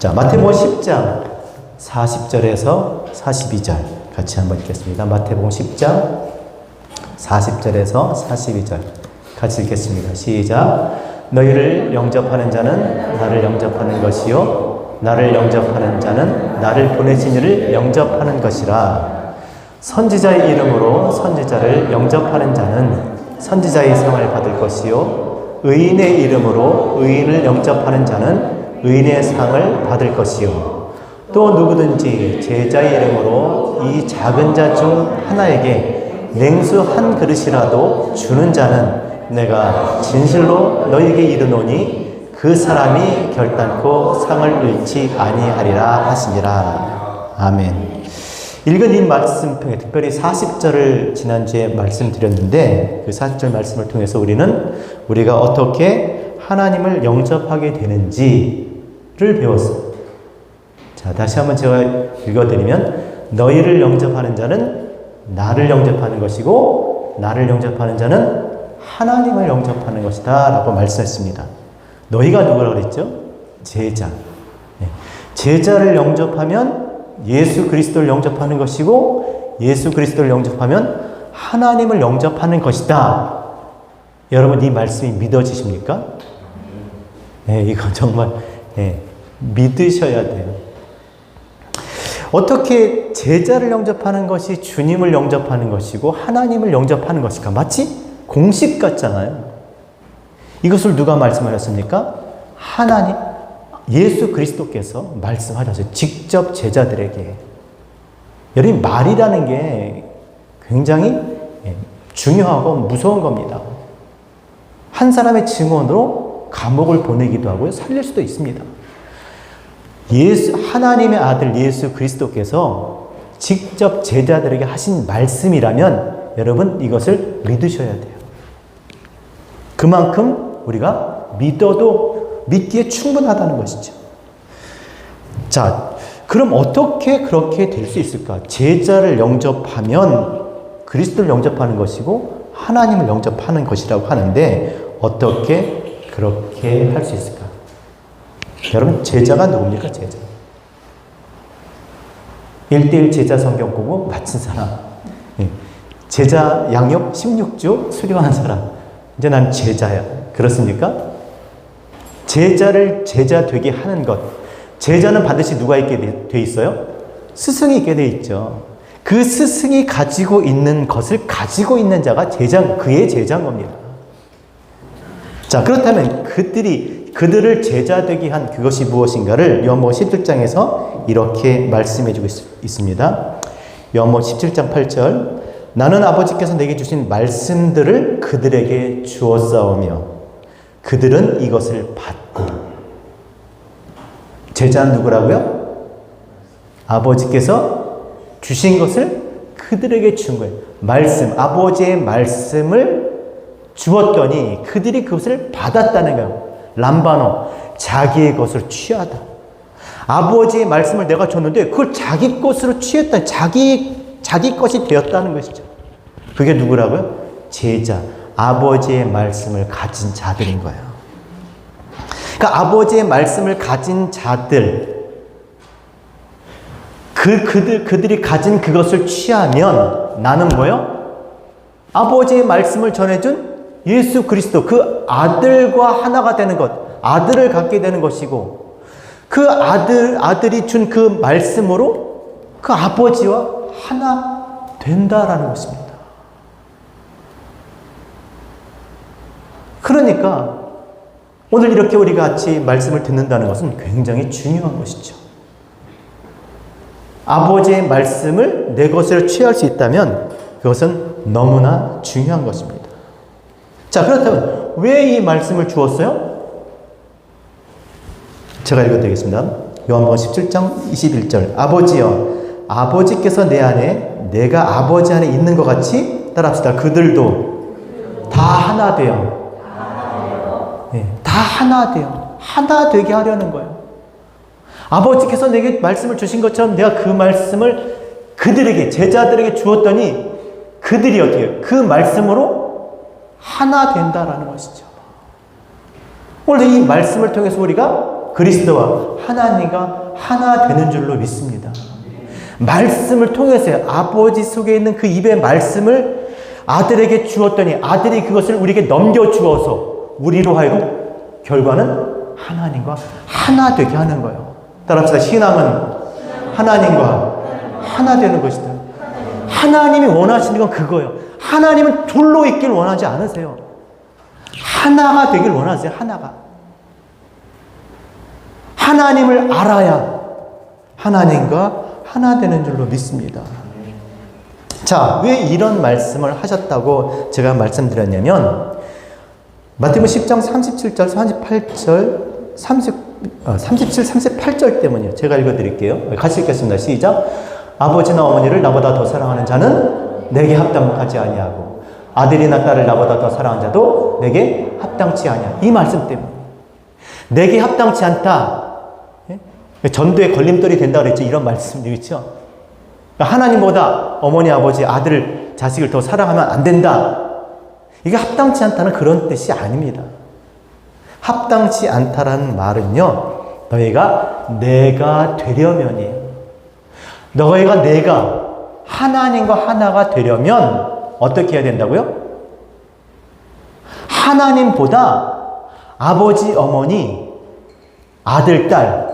자, 마태복음 10장 40절에서 42절 같이 한번 읽겠습니다. 마태복음 10장 40절에서 42절 같이 읽겠습니다. 시작. 너희를 영접하는 자는 나를 영접하는 것이요 나를 영접하는 자는 나를 보내신 이를 영접하는 것이라. 선지자의 이름으로 선지자를 영접하는 자는 선지자의 상을 받을 것이요 의인의 이름으로 의인을 영접하는 자는 의인의 상을 받을 것이요 또 누구든지 제자의 이름으로 이 작은 자 중 하나에게 냉수 한 그릇이라도 주는 자는 내가 진실로 너희에게 이르노니 그 사람이 결단코 상을 잃지 아니하리라 하시니라. 아멘. 읽은 이 말씀 통해 특별히 40절을 지난주에 말씀드렸는데 그 40절 말씀을 통해서 우리가 어떻게 하나님을 영접하게 되는지를 배웠어요. 자, 다시 한번 제가 읽어드리면 너희를 영접하는 자는 나를 영접하는 것이고 나를 영접하는 자는 하나님을 영접하는 것이다 라고 말씀했습니다. 너희가 누구라고 그랬죠? 제자. 제자를 영접하면 예수 그리스도를 영접하는 것이고 예수 그리스도를 영접하면 하나님을 영접하는 것이다. 여러분 이 말씀이 믿어지십니까? 네, 이거 정말 믿으셔야 돼요. 어떻게 제자를 영접하는 것이 주님을 영접하는 것이고 하나님을 영접하는 것일까? 마치 공식 같잖아요. 이것을 누가 말씀하셨습니까? 하나님, 예수 그리스도께서 말씀하셨어요. 직접 제자들에게. 여러분 말이라는 게 굉장히 중요하고 무서운 겁니다. 한 사람의 증언으로 감옥을 보내기도 하고요. 살릴 수도 있습니다. 하나님의 아들 예수 그리스도께서 직접 제자들에게 하신 말씀이라면 여러분 이것을 믿으셔야 돼요. 그만큼 우리가 믿어도 믿기에 충분하다는 것이죠. 자, 그럼 어떻게 그렇게 될 수 있을까? 제자를 영접하면 그리스도를 영접하는 것이고 하나님을 영접하는 것이라고 하는데 어떻게 그렇게 할 수 있을까? 여러분 제자가 누굽니까? 제자. 1:1 제자 성경 보고 마친 사람. 제자 양육 16주 수료한 사람. 이제 난 제자야. 그렇습니까? 제자를 제자 되게 하는 것. 제자는 반드시 누가 있게 돼 있어요? 스승이 있게 돼 있죠. 그 스승이 가지고 있는 것을 가지고 있는 자가 그의 제자인 겁니다. 자, 그렇다면 그들을 제자 되게 한 그것이 무엇인가를 요한복음 17장에서 이렇게 말씀해 주고 있습니다. 요한복음 17장 8절. 나는 아버지께서 내게 주신 말씀들을 그들에게 주었사오며 그들은 이것을 받고. 제자는 누구라고요? 아버지께서 주신 것을 그들에게 준 거예요. 아버지의 말씀을 주었더니 그들이 그것을 받았다는 거예요. 람바노, 자기의 것을 취하다. 아버지의 말씀을 내가 줬는데 그걸 자기 것으로 취했다. 자기 것이 되었다는 것이죠. 그게 누구라고요? 제자. 아버지의 말씀을 가진 자들인 거예요. 그러니까 아버지의 말씀을 가진 자들, 그들이 가진 그것을 취하면 나는 뭐요? 아버지의 말씀을 전해준 예수 그리스도, 그 아들과 하나가 되는 것, 아들을 갖게 되는 것이고, 그 아들이 준 그 말씀으로 그 아버지와 하나 된다라는 것입니다. 그러니까 오늘 이렇게 우리 같이 말씀을 듣는다는 것은 굉장히 중요한 것이죠. 아버지의 말씀을 내 것으로 취할 수 있다면 그것은 너무나 중요한 것입니다. 자, 그렇다면 왜 이 말씀을 주었어요? 제가 읽어드리겠습니다. 요한복음 17장 21절. 아버지여, 아버지께서 내 안에 내가 아버지 안에 있는 것 같이 따라합시다. 그들도 다 하나 되어. 다 하나 되어. 하나 되게 하려는 거예요. 아버지께서 내게 말씀을 주신 것처럼 내가 그 말씀을 그들에게, 제자들에게 주었더니 그들이 어떻게 해요? 그 말씀으로 하나 된다라는 것이죠. 오늘 이 말씀을 통해서 우리가 그리스도와 하나님과 하나 되는 줄로 믿습니다. 말씀을 통해서 아버지 속에 있는 그 입의 말씀을 아들에게 주었더니 아들이 그것을 우리에게 넘겨주어서 우리로 하여금 결과는 하나님과 하나 되게 하는 거예요. 따라합시다. 신앙은 하나님과 하나 되는 것이다. 하나님이 원하시는 건 그거예요. 하나님은 둘로 있길 원하지 않으세요. 하나가 되길 원하세요. 하나가. 하나님을 알아야 하나님과 하나 되는 줄로 믿습니다. 자, 왜 이런 말씀을 하셨다고 제가 말씀드렸냐면 마태복음 10장 37절, 38절, 37, 38절 때문이에요. 제가 읽어드릴게요. 같이 읽겠습니다. 시작. 아버지나 어머니를 나보다 더 사랑하는 자는 내게 합당하지 아니하고 아들이나 딸을 나보다 더 사랑하는 자도 내게 합당치 아니하. 이 말씀 때문에 내게 합당치 않다. 전도의 걸림돌이 된다 그랬죠. 이런 말씀들 있죠. 하나님보다 어머니, 아버지, 아들, 자식을 더 사랑하면 안 된다. 이게 합당치 않다는 그런 뜻이 아닙니다. 합당치 않다라는 말은요, 너희가 내가 되려면이에요. 내가 하나님과 하나가 되려면 어떻게 해야 된다고요? 하나님보다 아버지, 어머니, 아들, 딸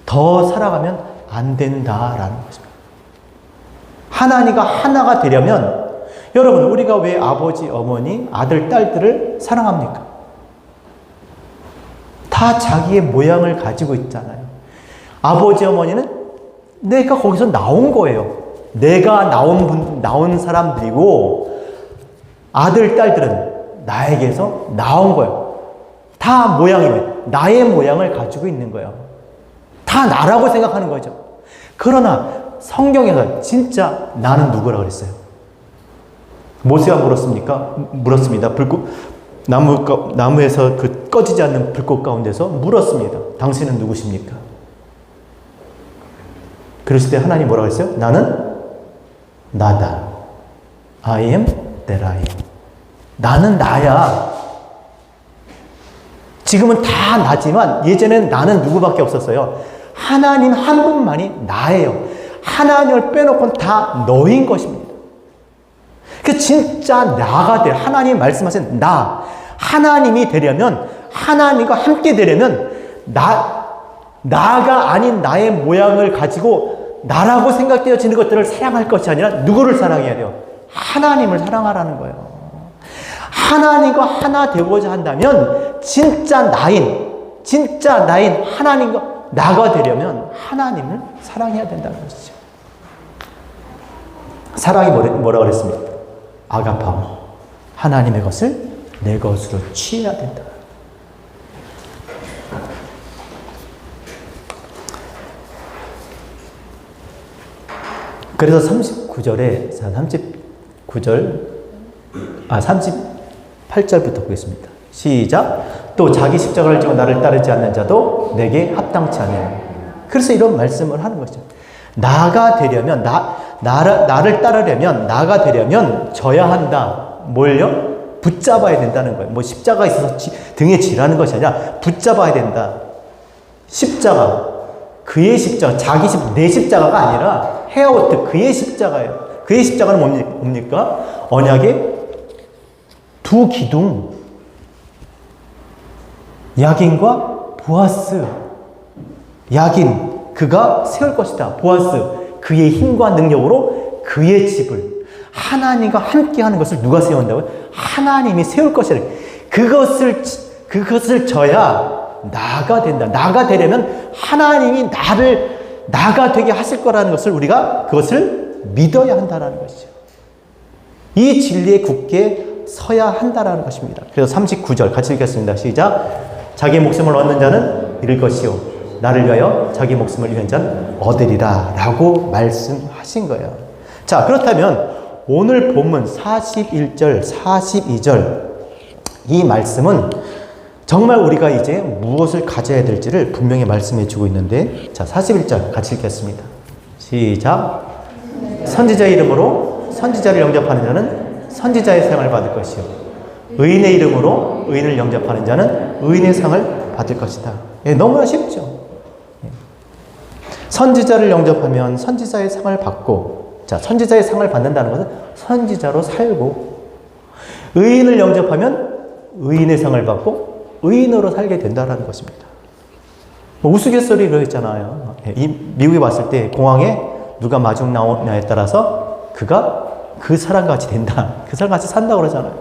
더 사랑하면 안 된다라는 것입니다. 하나님과 하나가 되려면 여러분, 우리가 왜 아버지, 어머니, 아들, 딸들을 사랑합니까? 다 자기의 모양을 가지고 있잖아요. 아버지, 어머니는 내가 거기서 나온 거예요. 내가 나온 사람들이고, 아들, 딸들은 나에게서 나온 거예요. 다 모양이에요. 나의 모양을 가지고 있는 거예요. 다 나라고 생각하는 거죠. 그러나 성경에서 진짜 나는 누구라고 그랬어요? 모세가 물었습니다. 나무에서 그 꺼지지 않는 불꽃 가운데서 물었습니다. 당신은 누구십니까? 그랬을 때 하나님 뭐라고 했어요? 나는 나다. I am that I am. 나는 나야. 지금은 다 나지만 예전에는 나는 누구밖에 없었어요. 하나님 한 분만이 나예요. 하나님을 빼놓고는 다 너인 것입니다. 그 진짜 나가 돼. 하나님이 말씀하신 나. 하나님이 되려면, 하나님과 함께 되려면 나가 아닌 나의 모양을 가지고 나라고 생각되어지는 것들을 사랑할 것이 아니라 누구를 사랑해야 돼요? 하나님을 사랑하라는 거예요. 하나님과 하나 되고자 한다면 진짜 나인 하나님과 나가 되려면 하나님을 사랑해야 된다는 것이죠. 사랑이 뭐라고 그랬습니까? 아가파오. 하나님의 것을 내 것으로 취해야 된다. 그래서 38절부터 보겠습니다. 시작. 또 자기 십자가를 지고 나를 따르지 않는 자도 내게 합당치 않아요. 그래서 이런 말씀을 하는 것이죠. 나가 되려면, 나를 따르려면, 나가 되려면 져야 한다. 뭘요? 붙잡아야 된다는 거예요. 뭐 십자가 있어서 등에 지라는 것이 아니라 붙잡아야 된다. 십자가, 그의 십자가, 내 십자가가 아니라 헤어오트, 그의 십자가예요. 그의 십자가는 뭡니까? 언약의 두 기둥, 야긴과 보아스. 야긴, 그가 세울 것이다. 보아스, 그의 힘과 능력으로 그의 집을, 하나님과 함께 하는 것을 누가 세운다고요? 하나님이 세울 것이라. 그것을 져야 나가 된다. 나가 되려면 하나님이 나가 되게 하실 거라는 것을 우리가 그것을 믿어야 한다는 것이죠. 이 진리에 굳게 서야 한다는 것입니다. 그래서 39절 같이 읽겠습니다. 시작. 자기 목숨을 얻는 자는 잃을 것이요 나를 위하여 자기 목숨을 잃는 자는 얻으리라 라고 말씀하신 거예요. 자, 그렇다면 오늘 본문 41절, 42절 이 말씀은 정말 우리가 이제 무엇을 가져야 될지를 분명히 말씀해 주고 있는데, 자, 41절 같이 읽겠습니다. 시작. 선지자 이름으로 선지자를 영접하는 자는 선지자의 상을 받을 것이요 의인의 이름으로 의인을 영접하는 자는 의인의 상을 받을 것이다. 예, 너무나 쉽죠. 예. 선지자를 영접하면 선지자의 상을 받고, 자, 선지자의 상을 받는다는 것은 선지자로 살고, 의인을 영접하면 의인의 상을 받고 의인으로 살게 된다는 것입니다. 뭐 우스갯소리 그랬잖아요. 미국에 왔을 때 공항에 누가 마중 나오냐에 따라서 그가 그 사람같이 된다. 그 사람같이 산다고 그러잖아요.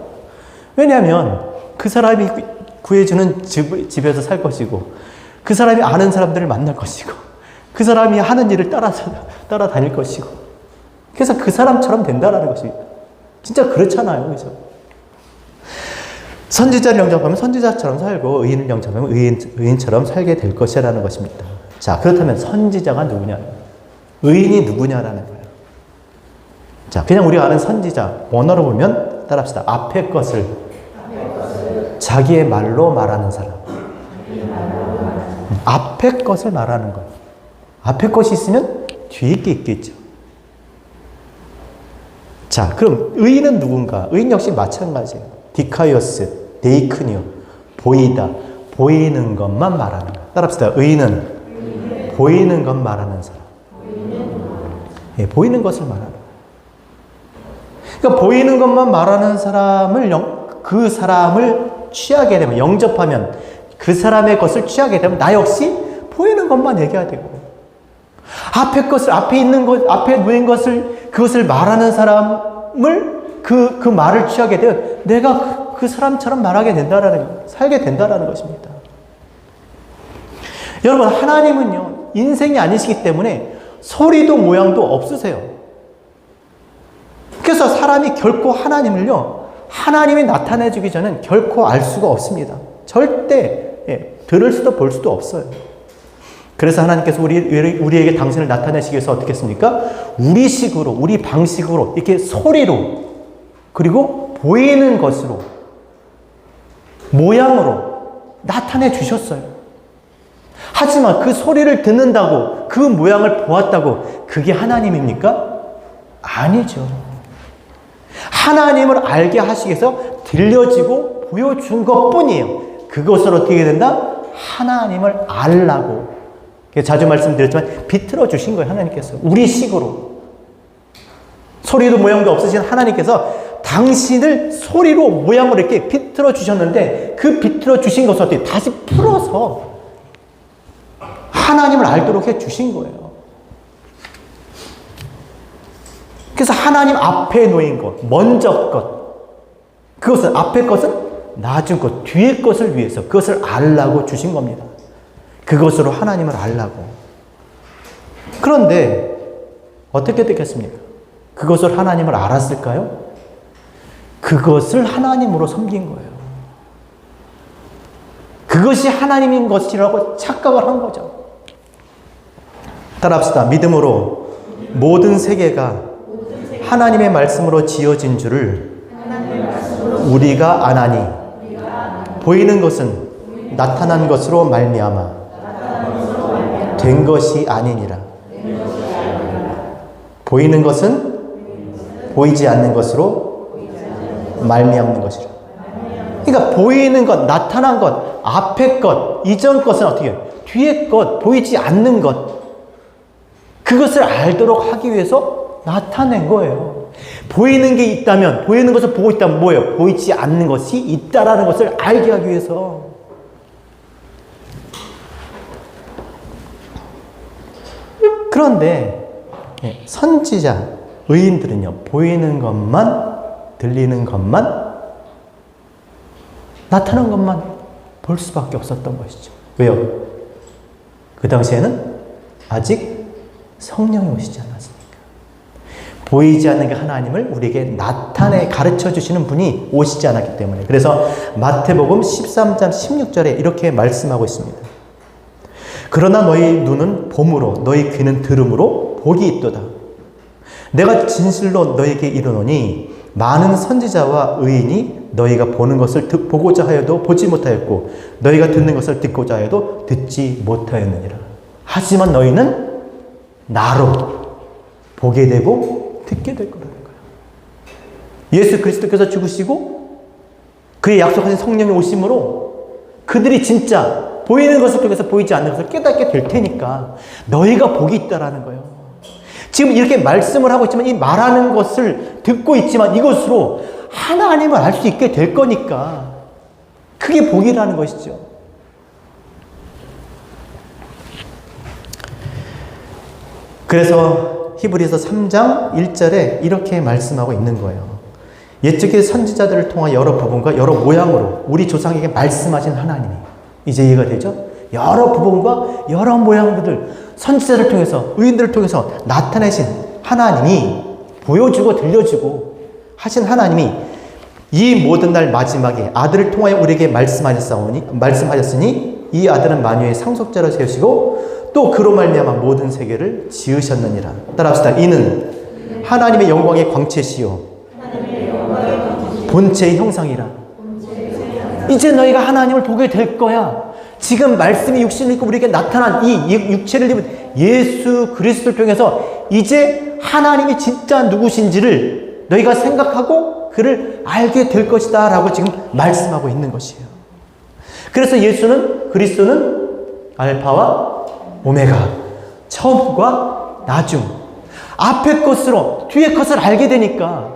왜냐하면 그 사람이 구해주는 집에서 살 것이고, 그 사람이 아는 사람들을 만날 것이고, 그 사람이 하는 일을 따라다닐 것이고, 그래서 그 사람처럼 된다는 것입니다. 진짜 그렇잖아요. 그죠? 선지자를 영접하면 선지자처럼 살고, 의인을 영접하면 의인처럼 살게 될 것이라는 것입니다. 자, 그렇다면 선지자가 누구냐? 의인이 누구냐라는 거예요. 자, 그냥 우리가 아는 선지자, 원어로 보면, 따라합시다. 앞의 것을 자기의 말로 말하는 사람. 앞의 것을 말하는 거예요. 앞의 것이 있으면 뒤에 게 있겠죠. 자, 그럼 의인은 누군가? 의인 역시 마찬가지예요. 디카이오스, 데이크니오, 보이다. 보이는 것만 말하는 거예요. 따라합시다. 의인은 보이는 것 말하는 사람. 예, 보이는 것을 말하는 거예요. 그러니까 보이는 것만 말하는 사람을, 그 사람을 취하게 되면, 영접하면, 그 사람의 것을 취하게 되면 나 역시 보이는 것만 얘기해야 되고, 앞에 것을, 앞에 있는 것, 앞에 놓인 것을, 그것을 말하는 사람을, 그 말을 취하게 되면 내가 그 사람처럼 말하게 된다라는, 살게 된다라는 것입니다. 여러분, 하나님은요, 인생이 아니시기 때문에 소리도 모양도 없으세요. 그래서 사람이 결코 하나님을요, 하나님이 나타내주기 전엔 결코 알 수가 없습니다. 절대, 예, 들을 수도 볼 수도 없어요. 그래서 하나님께서 우리에게 당신을 나타내시기 위해서 어떻게 했습니까? 우리 식으로, 우리 방식으로, 이렇게 소리로, 그리고 보이는 것으로, 모양으로 나타내 주셨어요. 하지만 그 소리를 듣는다고, 그 모양을 보았다고 그게 하나님입니까? 아니죠. 하나님을 알게 하시기 위해서 들려지고 보여준 것뿐이에요. 그것을 어떻게 된다? 하나님을 알라고. 자주 말씀드렸지만 비틀어 주신 거예요. 하나님께서 우리 식으로. 소리도 모양도 없으신 하나님께서 당신을 소리로 모양으로 이렇게 비틀어 주셨는데, 그 비틀어 주신 것을 어떻게 다시 풀어서 하나님을 알도록 해 주신 거예요. 그래서 하나님 앞에 놓인 것, 먼저 것, 그것은 앞에 것은 나중 것, 뒤에 것을 위해서 그것을 알라고 주신 겁니다. 그것으로 하나님을 알라고. 그런데 어떻게 됐겠습니까? 그것을 하나님을 알았을까요? 그것을 하나님으로 섬긴 거예요. 그것이 하나님인 것이라고 착각을 한 거죠. 따라합시다. 믿음으로 모든 세계가 하나님의 말씀으로 지어진 줄을 우리가 아나니, 보이는 것은 나타난 것으로 말미암아 된 것이 아니니라. 보이는 것은 보이지 않는 것으로 말미암는 것이라. 그러니까 보이는 것, 나타난 것, 앞에 것, 이전 것은 어떻게 해요? 뒤에 것, 보이지 않는 것, 그것을 알도록 하기 위해서 나타낸 거예요. 보이는 게 있다면, 보이는 것을 보고 있다면 뭐예요? 보이지 않는 것이 있다라는 것을 알게 하기 위해서. 그런데 선지자, 의인들은요, 보이는 것만, 들리는 것만, 나타난 것만 볼 수밖에 없었던 것이죠. 왜요? 그 당시에는 아직 성령이 오시지 않았으니까. 보이지 않는 게 하나님을 우리에게 나타내 가르쳐 주시는 분이 오시지 않았기 때문에. 그래서 마태복음 13장 16절에 이렇게 말씀하고 있습니다. 그러나 너희 눈은 봄으로, 너희 귀는 들음으로 복이 있도다. 내가 진실로 너희에게 이르노니 많은 선지자와 의인이 너희가 보는 것을 보고자 하여도 보지 못하였고, 너희가 듣는 것을 듣고자 하여도 듣지 못하였느니라. 하지만 너희는 나로 보게 되고 듣게 될 거라는 거예요. 예수 그리스도께서 죽으시고 그의 약속하신 성령이 오심으로 그들이 진짜 보이는 것을 통해서 보이지 않는 것을 깨닫게 될 테니까 너희가 복이 있다라는 거예요. 지금 이렇게 말씀을 하고 있지만 이 말하는 것을 듣고 있지만 이것으로 하나님을 알 수 있게 될 거니까 그게 복이라는 것이죠. 그래서 히브리서 3장 1절에 이렇게 말씀하고 있는 거예요. 옛적의 선지자들을 통한 여러 부분과 여러 모양으로 우리 조상에게 말씀하신 하나님이 이제 이해가 되죠? 여러 부분과 여러 모양들 선지자를 통해서 의인들을 통해서 나타내신 하나님이 보여주고 들려주고 하신 하나님이 이 모든 날 마지막에 아들을 통하여 우리에게 말씀하셨으니 이 아들은 만유의 상속자로 세우시고 또 그로 말미암아 모든 세계를 지으셨느니라. 따라합시다. 이는 하나님의 영광의 광채시요 본체의 형상이라. 이제 너희가 하나님을 보게 될 거야. 지금 말씀이 육신을 입고 우리에게 나타난 이 육체를 입은 예수 그리스도를 통해서 이제 하나님이 진짜 누구신지를 너희가 생각하고 그를 알게 될 것이다 라고 지금 말씀하고 있는 것이에요. 그래서 그리스도는 알파와 오메가, 처음과 나중, 앞의 것으로 뒤의 것을 알게 되니까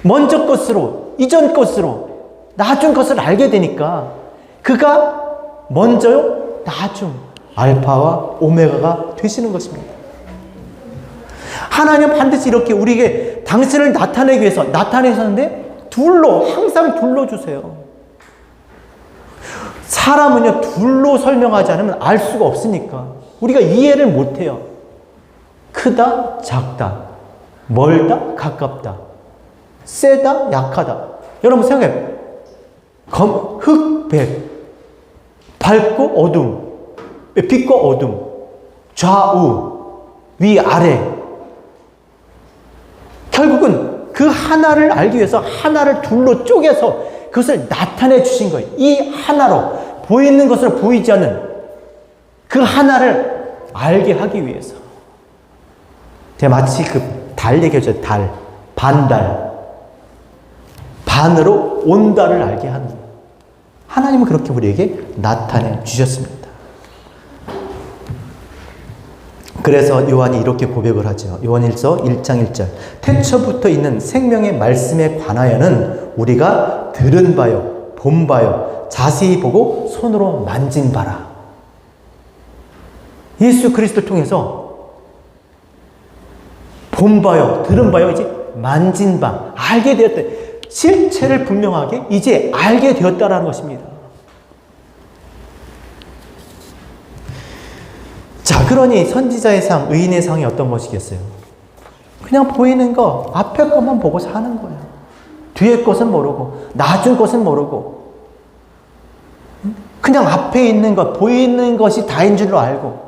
먼저 것으로 이전 것으로 나중 것을 알게 되니까 그가 먼저요 나중 알파와 오메가가 되시는 것입니다. 하나님은 반드시 이렇게 우리에게 당신을 나타내기 위해서 나타내셨는데 항상 둘로 주세요. 사람은요 둘로 설명하지 않으면 알 수가 없으니까 우리가 이해를 못해요. 크다 작다, 멀다 가깝다, 세다 약하다. 여러분 생각해요. 흑, 백, 밝고 어둠, 빛과 어둠, 좌우, 위, 아래. 결국은 그 하나를 알기 위해서 하나를 둘로 쪼개서 그것을 나타내 주신 거예요. 이 하나로 보이는 것으로 보이지 않는 그 하나를 알게 하기 위해서. 제가 마치 그 달 얘기했죠. 달, 반달. 반으로 온달을 알게 하는 거예요. 하나님은 그렇게 우리에게 나타내 주셨습니다. 그래서 요한이 이렇게 고백을 하죠. 요한일서 1장 1절. 태초부터 있는 생명의 말씀에 관하여는 우리가 들은 바요, 본 바요, 자세히 보고 손으로 만진 바라. 예수 그리스도를 통해서 본 바요, 들은 바요, 이제 만진 바, 알게 되었다. 실체를 분명하게 이제 알게 되었다라는 것입니다. 자, 그러니 선지자의 상, 의인의 상이 어떤 것이겠어요? 그냥 보이는 거, 앞에 것만 보고 사는 거예요. 뒤에 것은 모르고, 나중 것은 모르고, 그냥 앞에 있는 것, 보이는 것이 다인 줄로 알고,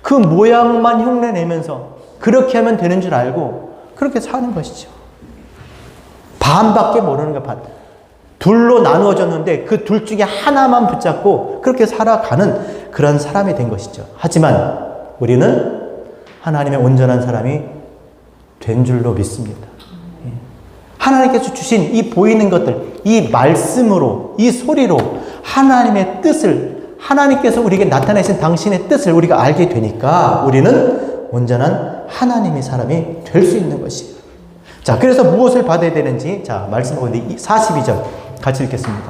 그 모양만 흉내내면서 그렇게 하면 되는 줄 알고 그렇게 사는 것이죠. 반밖에 모르는 거야. 반. 둘로 나누어졌는데 그 둘 중에 하나만 붙잡고 그렇게 살아가는 그런 사람이 된 것이죠. 하지만 우리는 하나님의 온전한 사람이 된 줄로 믿습니다. 하나님께서 주신 이 보이는 것들, 이 말씀으로, 이 소리로 하나님의 뜻을, 하나님께서 우리에게 나타내신 당신의 뜻을 우리가 알게 되니까 우리는 온전한 하나님의 사람이 될 수 있는 것이에요. 자, 그래서 무엇을 받아야 되는지, 자, 말씀하고 있는데 42절 같이 읽겠습니다.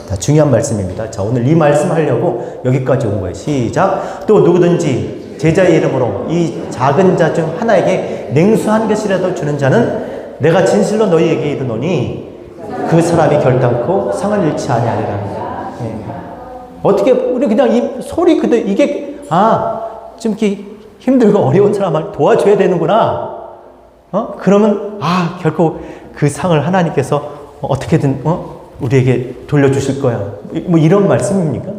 자, 중요한 말씀입니다. 자, 오늘 이 말씀 하려고 여기까지 온 거예요. 시작. 또 누구든지 제자의 이름으로 이 작은 자 중 하나에게 냉수한 것이라도 주는 자는 내가 진실로 너희에게 이르노니 그 사람이 결단코 상을 잃지 아니하리라. 네. 어떻게 우리 그냥 이 소리 그대로 이게 좀 이렇게 힘들고 어려운 사람을 도와줘야 되는구나. 그러면 결코 그 상을 하나님께서 어떻게든 우리에게 돌려주실 거야. 뭐 이런 말씀입니까?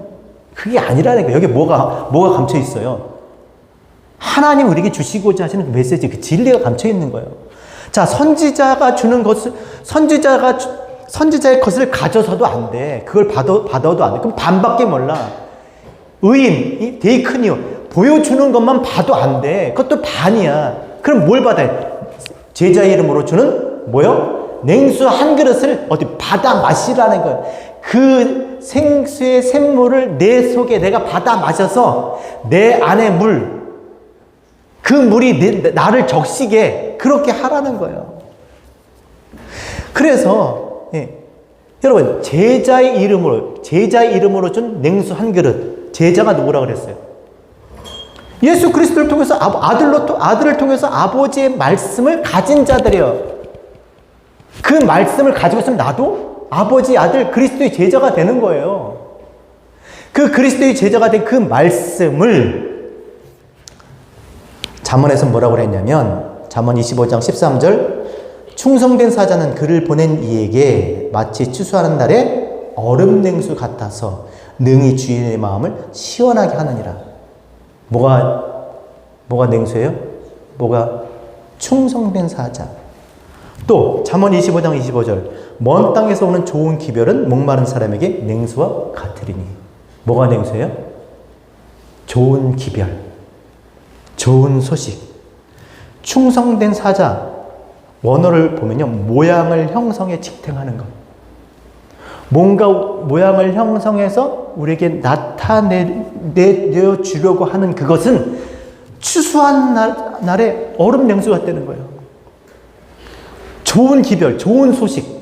그게 아니라는 거예요. 여기 뭐가 감춰 있어요. 하나님 우리에게 주시고자 하시는 그 메시지, 그 진리가 감춰 있는 거예요. 자, 선지자가 주는 것을 선지자의 것을 가져서도 안 돼. 그걸 받아도 안 돼. 그럼 반밖에 몰라. 의인, 데이크니오 보여주는 것만 봐도 안 돼. 그것도 반이야. 그럼 뭘 받아요? 제자의 이름으로 주는 뭐요? 냉수 한 그릇을 어디 받아 마시라는 거예요. 그 생수의 샘물을 내 속에 내가 받아 마셔서 내 안에 그 물이 나를 적시게 그렇게 하라는 거예요. 그래서 여러분 제자의 이름으로 준 냉수 한 그릇. 제자가 누구라 그랬어요? 예수 그리스도를 통해서 아들을 통해서 아버지의 말씀을 가진 자들이에요. 그 말씀을 가지고 있으면 나도 아버지, 아들, 그리스도의 제자가 되는 거예요. 그 그리스도의 제자가 된 그 말씀을 잠언에서 뭐라고 그랬냐면 잠언 25장 13절 충성된 사자는 그를 보낸 이에게 마치 추수하는 날에 얼음 냉수 같아서 능히 주인의 마음을 시원하게 하느니라. 뭐가 냉수예요? 뭐가 충성된 사자. 또 잠언 25장 25절 먼 땅에서 오는 좋은 기별은 목마른 사람에게 냉수와 같으리니. 뭐가 냉수예요? 좋은 기별, 좋은 소식. 충성된 사자, 원어를 보면요 모양을 형성해 직행하는 것. 뭔가 모양을 형성해서 우리에게 나타내 주려고 하는 그것은 추수한 날에 얼음 냉수 같다는 거예요. 좋은 기별, 좋은 소식,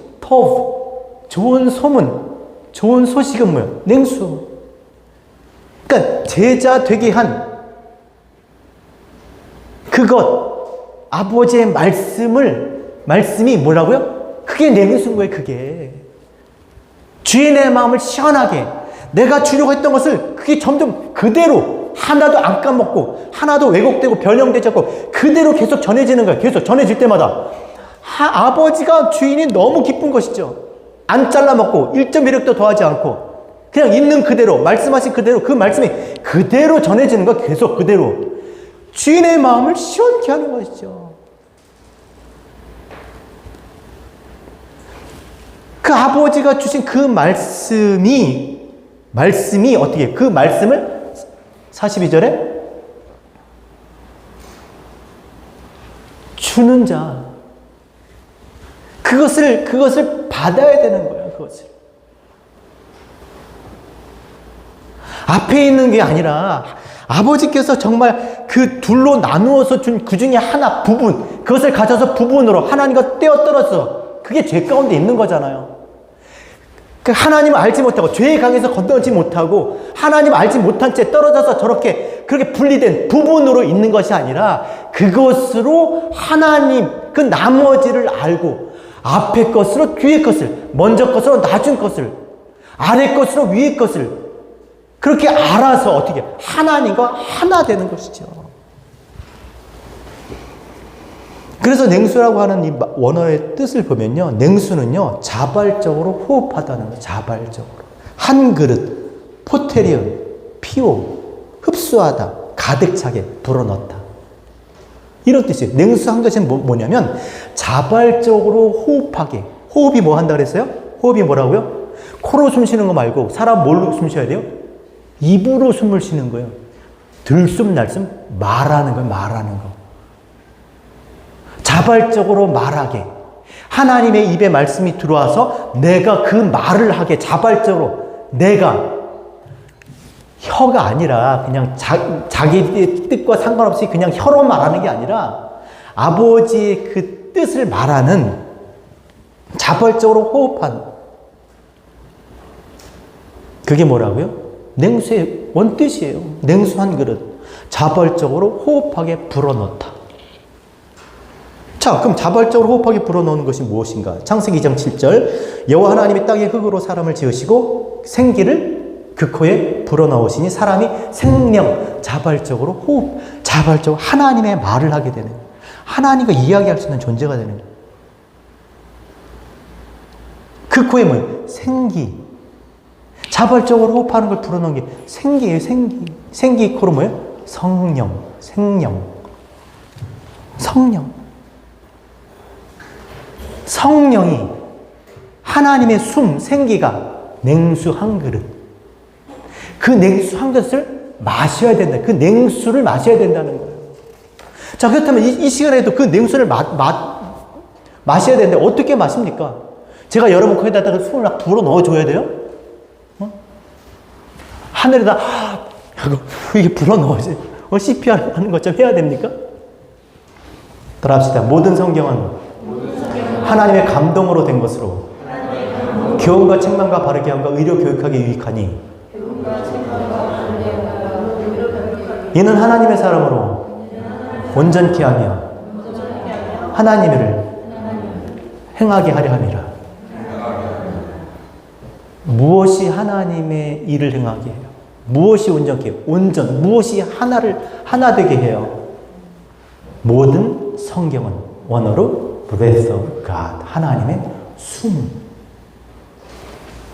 좋은 소문, 좋은 소식은 뭐예요? 냉수. 그러니까 제자 되게 한 그것, 아버지의 말씀이 뭐라고요? 그게 냉수인 거예요, 그게. 주인의 마음을 시원하게 내가 주려고 했던 것을 그게 점점 그대로 하나도 안 까먹고 하나도 왜곡되고 변형되지 않고 그대로 계속 전해지는 거예요. 계속 전해질 때마다 아버지가 주인이 너무 기쁜 것이죠. 안 잘라먹고 1.1획도 더하지 않고 그냥 있는 그대로 말씀하신 그대로 그 말씀이 그대로 전해지는 거 계속 그대로 주인의 마음을 시원케 하는 것이죠. 그 아버지가 주신 그 말씀이 어떻게 그 말씀을 42절에 주는 자 그것을 받아야 되는 거예요. 그것을 앞에 있는 게 아니라 아버지께서 정말 그 둘로 나누어서 준 그 중에 하나 부분 그것을 가져서 부분으로 하나님과 떼어 떨어져 그게 죄 가운데 있는 거잖아요. 하나님을 알지 못하고 죄에 강해서 건너지 못하고 하나님을 알지 못한 채 떨어져서 그렇게 분리된 부분으로 있는 것이 아니라 그것으로 하나님 그 나머지를 알고 앞에 것으로 뒤에 것을 먼저 것으로 나중 것을 아래 것으로 위에 것을 그렇게 알아서 어떻게 하나님과 하나 되는 것이죠. 그래서 냉수라고 하는 이 원어의 뜻을 보면요. 냉수는요. 자발적으로 호흡하다는 거예요. 자발적으로. 한 그릇, 포테리온, 피오, 흡수하다, 가득 차게 불어넣다. 이런 뜻이에요. 냉수한 것이 뭐냐면 자발적으로 호흡하게. 호흡이 뭐 한다 그랬어요? 호흡이 뭐라고요? 코로 숨 쉬는 거 말고 사람 뭘로 숨 쉬어야 돼요? 입으로 숨을 쉬는 거예요. 들숨 날숨 말하는 거예요. 말하는 거. 자발적으로 말하게. 하나님의 입에 말씀이 들어와서 내가 그 말을 하게 자발적으로 내가 혀가 아니라 그냥 자기 뜻과 상관없이 그냥 혀로 말하는 게 아니라 아버지의 그 뜻을 말하는 자발적으로 호흡하는 그게 뭐라고요? 냉수의 원뜻이에요. 냉수 한 그릇 자발적으로 호흡하게 불어넣다. 자, 그럼 자발적으로 호흡하게 불어넣는 것이 무엇인가? 창세기 2장 7절 여호와 하나님이 땅의 흙으로 사람을 지으시고 생기를 그 코에 불어넣으시니 사람이 생명, 자발적으로 호흡, 자발적으로 하나님의 말을 하게 되는 하나님과 이야기할 수 있는 존재가 되는 그 코에 뭐예요? 생기. 자발적으로 호흡하는 걸 불어넣은 게 생기예요. 생기 코로 뭐예요? 성령, 생령, 성령. 성령이 하나님의 숨, 생기가 냉수 한 그릇. 그 냉수 한 그릇을 마셔야 된다. 그 냉수를 마셔야 된다는 거예요. 자, 그렇다면 이 시간에도 그 냉수를 마셔야 되는데 어떻게 마십니까? 제가 여러분 코에다가 숨을 막 불어 넣어줘야 돼요? 하늘에다 이게 불어넣어야지. CPR 하는 것처럼 해야 됩니까? 따라합시다. 모든 성경은 하나님의 감동으로 된 것으로 교훈과 책망과 바르게 함과 의료 교육하기 유익하니 이는 하나님의 사람으로 온전케 하며 하나님을 행하게 하려 함이라. 무엇이 하나님의 일을 행하게 해요? 무엇이 온전케 해요? 온전, 무엇이 하나 되게 해요? 모든 성경은 원어로 breath of God, 하나님의 숨.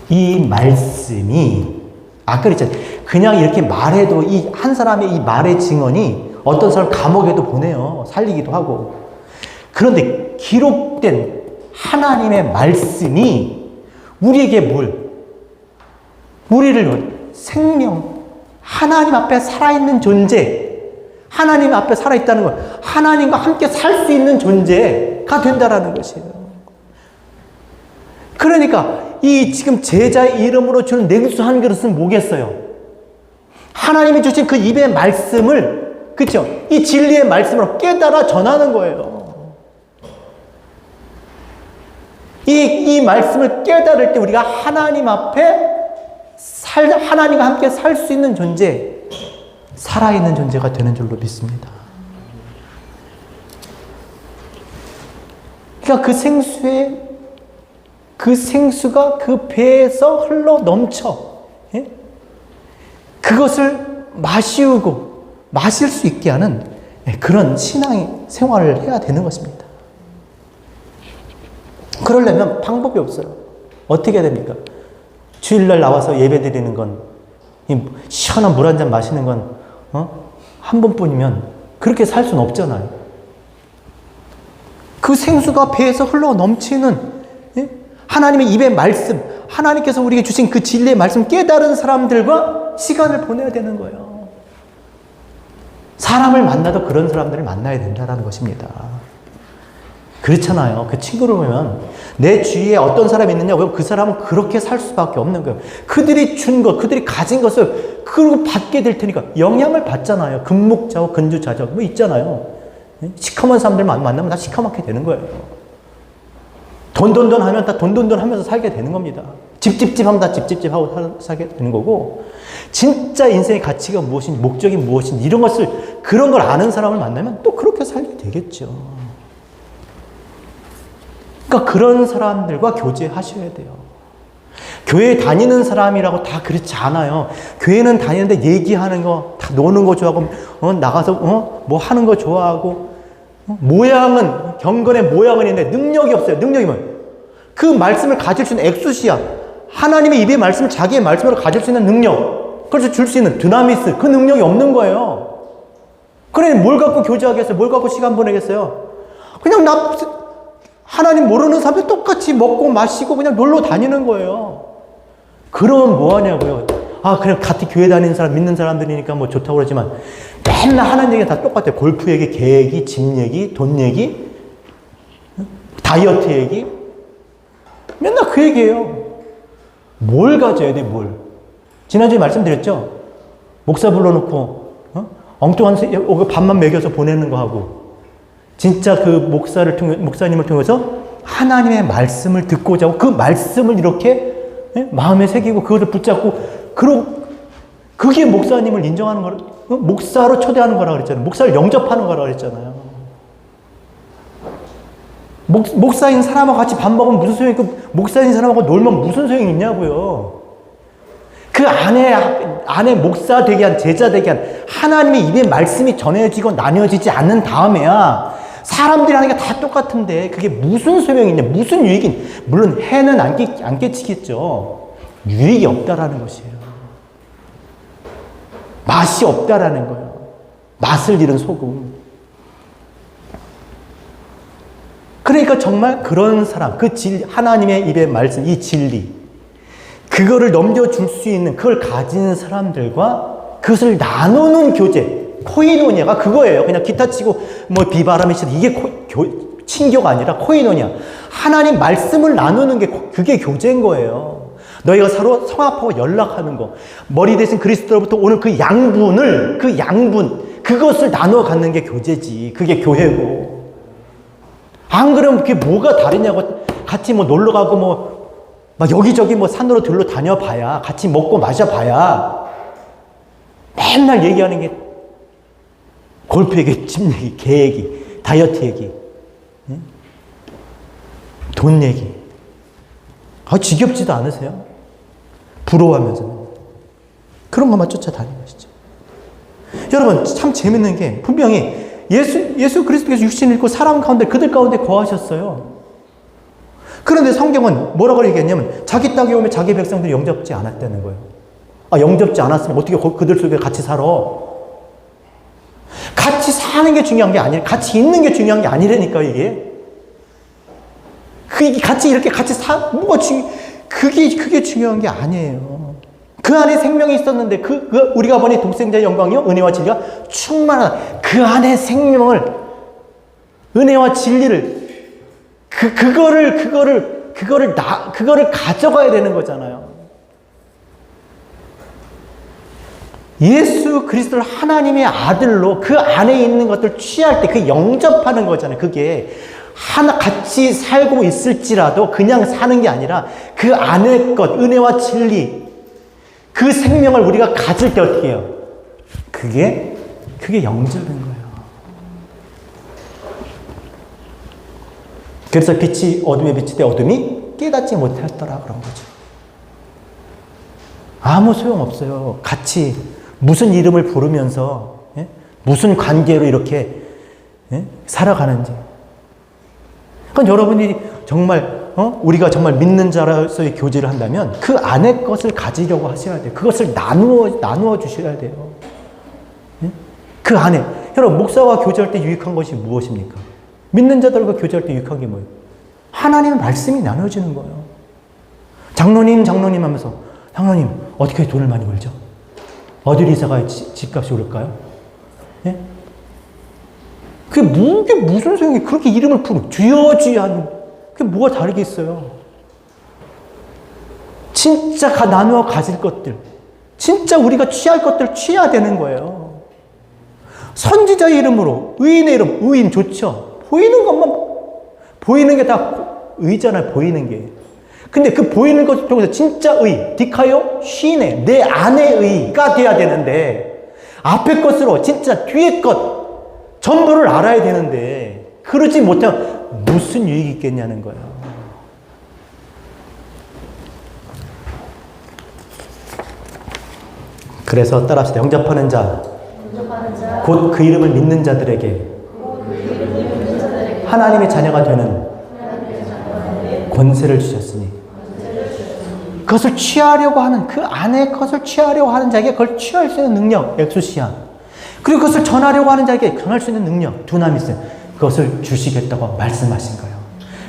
이 말씀이 아까 그랬잖아요. 그냥 이렇게 말해도 이 한 사람의 이 말의 증언이 어떤 사람 감옥에도 보내요. 살리기도 하고. 그런데 기록된 하나님의 말씀이 우리에게 우리를 생명, 하나님 앞에 살아있는 존재, 하나님 앞에 살아있다는 것, 하나님과 함께 살 수 있는 존재가 된다라는 것이에요. 그러니까 이 지금 제자의 이름으로 주는 냉수 한 그릇은 뭐겠어요? 하나님이 주신 그 입의 말씀을, 그렇죠? 이 진리의 말씀으로 깨달아 전하는 거예요. 이 말씀을 깨달을 때 우리가 하나님 앞에 하나님과 함께 살 수 있는 존재, 살아있는 존재가 되는 줄로 믿습니다. 그러니까 그 생수가 그 배에서 흘러 넘쳐. 예? 그것을 마실 수 있게 하는 그런 신앙 생활을 해야 되는 것입니다. 그러려면 방법이 없어요. 어떻게 해야 됩니까? 주일날 나와서 예배 드리는 건, 시원한 물 한 잔 마시는 건, 한 번뿐이면 그렇게 살 수는 없잖아요. 그 생수가 배에서 흘러 넘치는, 하나님의 입의 말씀, 하나님께서 우리에게 주신 그 진리의 말씀 깨달은 사람들과 시간을 보내야 되는 거예요. 사람을 만나도 그런 사람들을 만나야 된다는 것입니다. 그렇잖아요. 그 친구를 보면 내 주위에 어떤 사람이 있느냐, 그 사람은 그렇게 살 수밖에 없는 거예요. 그들이 준 것, 그들이 가진 것을 그리고 받게 될 테니까 영향을 받잖아요. 금묵자와 근주자적 뭐 있잖아요. 시커먼 사람들 만나면 다 시커멓게 되는 거예요. 돈 하면 다 돈 하면서 살게 되는 겁니다. 집 하면 다 집 하고 살게 되는 거고, 진짜 인생의 가치가 무엇인지, 목적이 무엇인지 이런 것을, 그런 걸 아는 사람을 만나면 또 그렇게 살게 되겠죠. 그러니까 그런 사람들과 교제하셔야 돼요. 교회 다니는 사람이라고 다 그렇지 않아요. 교회는 다니는데 얘기하는 거, 다 노는 거 좋아하고, 나가서 뭐 하는 거 좋아하고, 모양은, 경건의 모양은 있는데 능력이 없어요. 능력이 뭐예요? 그 말씀을 가질 수 있는 엑수시아, 하나님의 입의 말씀을 자기의 말씀으로 가질 수 있는 능력, 그래서 줄 수 있는 드나미스, 그 능력이 없는 거예요. 그래, 뭘 갖고 교제하겠어요? 뭘 갖고 시간 보내겠어요? 그냥 하나님 모르는 사람들 똑같이 먹고 마시고 그냥 놀러 다니는 거예요. 그러면 뭐 하냐고요? 그냥 같이 교회 다니는 사람, 믿는 사람들이니까 뭐 좋다고 그러지만 맨날 하는 얘기가 다 똑같아요. 골프 얘기, 개 얘기, 집 얘기, 돈 얘기, 다이어트 얘기. 맨날 그 얘기예요. 뭘 가져야 돼, 뭘. 지난주에 말씀드렸죠? 목사 불러놓고 엉뚱한 밥만 먹여서 보내는 거 하고, 진짜 그 목사님을 통해서 하나님의 말씀을 듣고자 하고 그 말씀을 이렇게 마음에 새기고 그것을 붙잡고, 그게 목사님을 인정하는 거라, 목사로 초대하는 거라 그랬잖아요. 목사를 영접하는 거라 그랬잖아요. 목사인 사람하고 같이 밥 먹으면 무슨 소용이 있고, 목사인 사람하고 놀면 무슨 소용이 있냐고요. 그 안에 목사 되게 한, 제자 되게 한 하나님의 입의 말씀이 전해지고 나뉘어지지 않는 다음에야 사람들이 하는 게 다 똑같은데 그게 무슨 소용이 있냐, 무슨 유익이 있냐. 물론 해는 안 끼치겠죠. 유익이 없다라는 것이에요. 맛이 없다라는 거예요. 맛을 잃은 소금. 그러니까 정말 그런 사람, 하나님의 입의 말씀, 이 진리, 그거를 넘겨줄 수 있는, 그걸 가진 사람들과 그것을 나누는 교제, 코이노니아가 그거예요. 그냥 기타 치고 뭐 비바람이 치고 이게 친교가 아니라 코이노니아. 하나님 말씀을 나누는 게 그게 교제인 거예요. 너희가 서로 성합하고 연락하는 거. 머리 대신 그리스도로부터 오는 그 양분, 그것을 나누어 갖는 게 교제지. 그게 교회고. 안 그러면 그게 뭐가 다르냐고. 같이 뭐 놀러 가고 막 여기저기 산으로 들러 다녀봐야, 같이 먹고 마셔봐야, 맨날 얘기하는 게 골프 얘기, 집 얘기, 개 얘기, 다이어트 얘기, 돈 얘기. 지겹지도 않으세요? 부러워하면서. 그런 것만 쫓아다니는 것이죠. 여러분, 참 재밌는 게, 분명히 예수 그리스도께서 육신을 입고 사람 가운데, 그들 가운데 거하셨어요. 그런데 성경은 뭐라고 얘기했냐면, 자기 땅에 오면 자기 백성들이 영접지 않았다는 거예요. 영접지 않았으면 어떻게 그들 속에 같이 살아? 같이 사는 게 중요한 게 아니라, 같이 있는 게 중요한 게 아니라니까, 이게. 같이 이렇게 같이 그게 중요한 게 아니에요. 그 안에 생명이 있었는데, 우리가 보니 독생자의 영광이요, 은혜와 진리가 충만하다. 그 안에 생명을, 은혜와 진리를, 그거를 가져가야 되는 거잖아요. 예수 그리스도를 하나님의 아들로 그 안에 있는 것들 취할 때 그 영접하는 거잖아요. 그게 같이 살고 있을지라도 그냥 사는 게 아니라 그 안의 것, 은혜와 진리, 그 생명을 우리가 가질 때 어떻게 해요? 그게 영접인 거예요. 그래서 빛이 어둠에 비치되 어둠이 깨닫지 못했더라 그런 거죠. 아무 소용없어요. 같이 무슨 이름을 부르면서 무슨 관계로 이렇게 살아가는지. 그러니까 여러분이 정말 우리가 정말 믿는 자로서의 교제를 한다면 그 안의 것을 가지려고 하셔야 돼요. 그것을 나누어 주셔야 돼요. 그 안에. 여러분, 목사와 교제할 때 유익한 것이 무엇입니까? 믿는 자들과 교제할 때 유익한 게 뭐예요? 하나님의 말씀이 나눠지는 거예요. 장로님 하면서, 장로님 어떻게 돈을 많이 벌죠? 어디로 이사가야 집값이 오를까요? 예? 그게 무슨 소용이, 그렇게 이름을 부르고 주여 하는, 그게 뭐가 다르겠어요? 진짜 나누어 가질 것들, 진짜 우리가 취할 것들 취해야 되는 거예요. 선지자의 이름으로, 의인의 이름, 의인 좋죠. 보이는 게 다 의잖아요, 보이는 게. 근데 그 보이는 것을 통해서 진짜 의, 디카요, 시네, 내 안의 의가 돼야 되는데, 앞에 것으로 진짜 뒤에 것, 전부를 알아야 되는데, 그러지 못하면 무슨 유익이 있겠냐는 거예요. 그래서 따라합시다. 영접하는 자, 곧 그 이름을 믿는 자들에게 하나님의 자녀가 되는 권세를 주셨으니, 그것을 취하려고 하는, 그 안에 것을 취하려고 하는 자에게 그걸 취할 수 있는 능력, 엑소시아. 그리고 그것을 전하려고 하는 자에게 전할 수 있는 능력, 두나미스. 그것을 주시겠다고 말씀하신 거예요.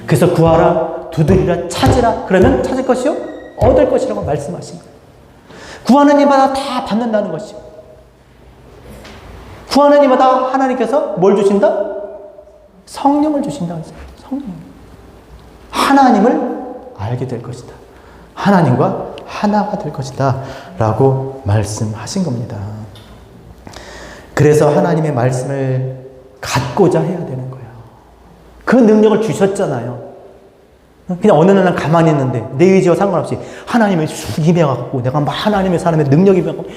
그래서 구하라, 두드리라, 찾으라. 그러면 찾을 것이요, 얻을 것이라고 말씀하신 거예요. 구하는 이마다 다 받는다는 것이요. 구하는 이마다 하나님께서 뭘 주신다? 성령을 주신다. 성령. 하나님을 알게 될 것이다. 하나님과 하나가 될 것이다. 라고 말씀하신 겁니다. 그래서 하나님의 말씀을 갖고자 해야 되는 거예요. 그 능력을 주셨잖아요. 그냥 어느 날 가만히 있는데 내 의지와 상관없이 하나님의 쑥 임해갖고 내가 막 하나님의 사람의 능력이 임해갖고 막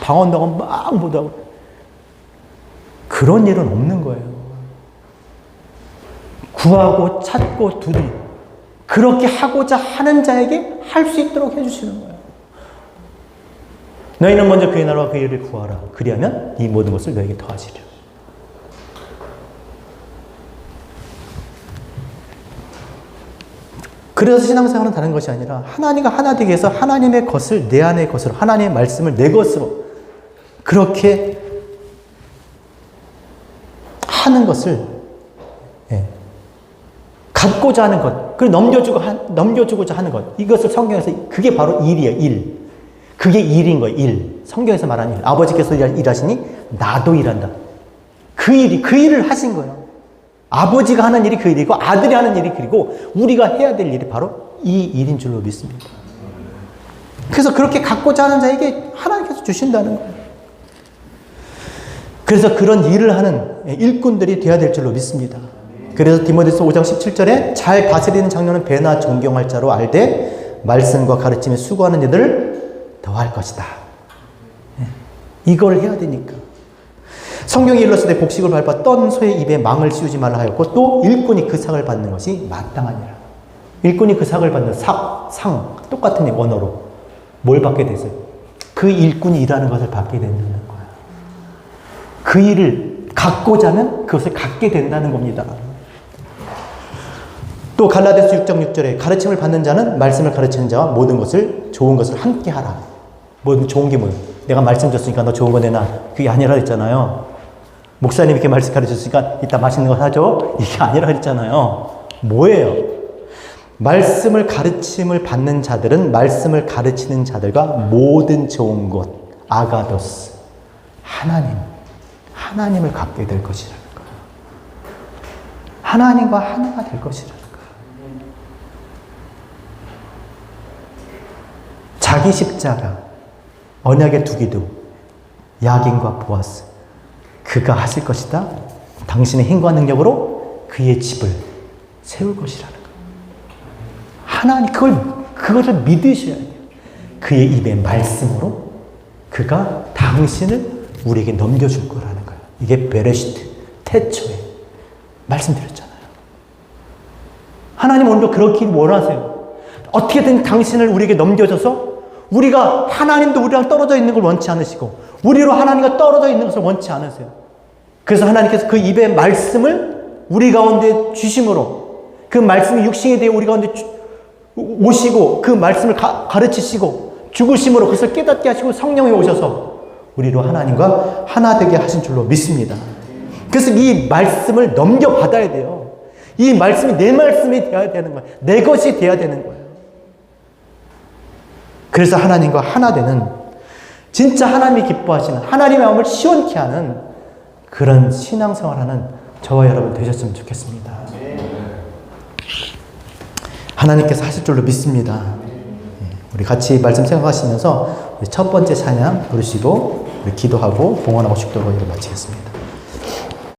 방언도 하고 막 못하고, 그런 일은 없는 거예요. 구하고 찾고 두드리고, 그렇게 하고자 하는 자에게 할 수 있도록 해주시는 거예요. 너희는 먼저 그의 나라와 그의 일을 구하라. 그리하면 이 모든 것을 너에게 더하시리라. 그래서 신앙생활은 다른 것이 아니라 하나님과 하나 되기 위해서 하나님의 것을 내 안의 것으로, 하나님의 말씀을 내 것으로 그렇게 하는 것을 갖고자 하는 것, 그리고 넘겨주고자 하는 것. 이것을 성경에서, 그게 바로 일이에요, 일. 그게 일인 거예요, 일. 성경에서 말하는 일. 아버지께서 일하시니 나도 일한다. 그 일을 하신 거예요. 아버지가 하는 일이 그 일이고, 아들이 하는 일이 그리고 우리가 해야 될 일이 바로 이 일인 줄로 믿습니다. 그래서 그렇게 갖고자 하는 자에게 하나님께서 주신다는 거예요. 그래서 그런 일을 하는 일꾼들이 되어야 될 줄로 믿습니다. 그래서 디모데서 5장 17절에 잘 다스리는 장로는 배나 존경할 자로 알되 말씀과 가르침에 수고하는 이들을 더할 것이다. 이걸 해야 되니까. 성경이 일렀을 때 복식을 밟아 떤 소의 입에 망을 씌우지 말라 하였고 또 일꾼이 그 상을 받는 것이 마땅하니라. 일꾼이 그 상을 받는 상 똑같은 원어로 뭘 받게 되세요? 그 일꾼이 일하는 것을 받게 된다는 거야. 그 일을 갖고자 하면 그것을 갖게 된다는 겁니다. 또 갈라디아서 6장 6절에 가르침을 받는 자는 말씀을 가르치는 자와 모든 것을 좋은 것을 함께 하라. 뭐 좋은 게 뭐예요? 내가 말씀 줬으니까 너 좋은 거 내놔. 그게 아니라 했잖아요. 목사님 이렇게 말씀 가르쳤으니까 이따 맛있는 거 사줘. 이게 아니라 했잖아요. 뭐예요? 말씀을 가르침을 받는 자들은 말씀을 가르치는 자들과 모든 좋은 것, 아가도스, 하나님을 갖게 될 것이라는 거예요. 하나님과 하나가 될 것이라는 거예요. 자기 십자가, 언약의 두 기둥, 야긴과 보아스, 그가 하실 것이다. 당신의 힘과 능력으로 그의 집을 세울 것이라는 거예요. 하나님, 그것을 믿으셔야 돼요. 그의 입의 말씀으로 그가 당신을 우리에게 넘겨줄 거라는 거예요. 이게 베레시트, 태초에 말씀드렸잖아요. 하나님 오늘도 그렇게 원하세요. 어떻게든 당신을 우리에게 넘겨줘서 우리가 하나님도 우리랑 떨어져 있는 걸 원치 않으시고 우리로 하나님과 떨어져 있는 것을 원치 않으세요. 그래서 하나님께서 그 입의 말씀을 우리 가운데 주심으로 그 말씀이 육신에 대해 우리 가운데 오시고 그 말씀을 가르치시고 죽으심으로 그것을 깨닫게 하시고 성령이 오셔서 우리로 하나님과 하나 되게 하신 줄로 믿습니다. 그래서 이 말씀을 넘겨받아야 돼요. 이 말씀이 내 말씀이 되어야 되는 거예요. 내 것이 되어야 되는 거예요. 그래서 하나님과 하나 되는 진짜 하나님이 기뻐하시는 하나님의 마음을 시원케 하는 그런 신앙생활하는 저와 여러분 되셨으면 좋겠습니다. 하나님께서 하실 줄로 믿습니다. 우리 같이 말씀 생각하시면서 첫 번째 찬양 부르시고 우리 기도하고 봉헌하고 축도하고 마치겠습니다.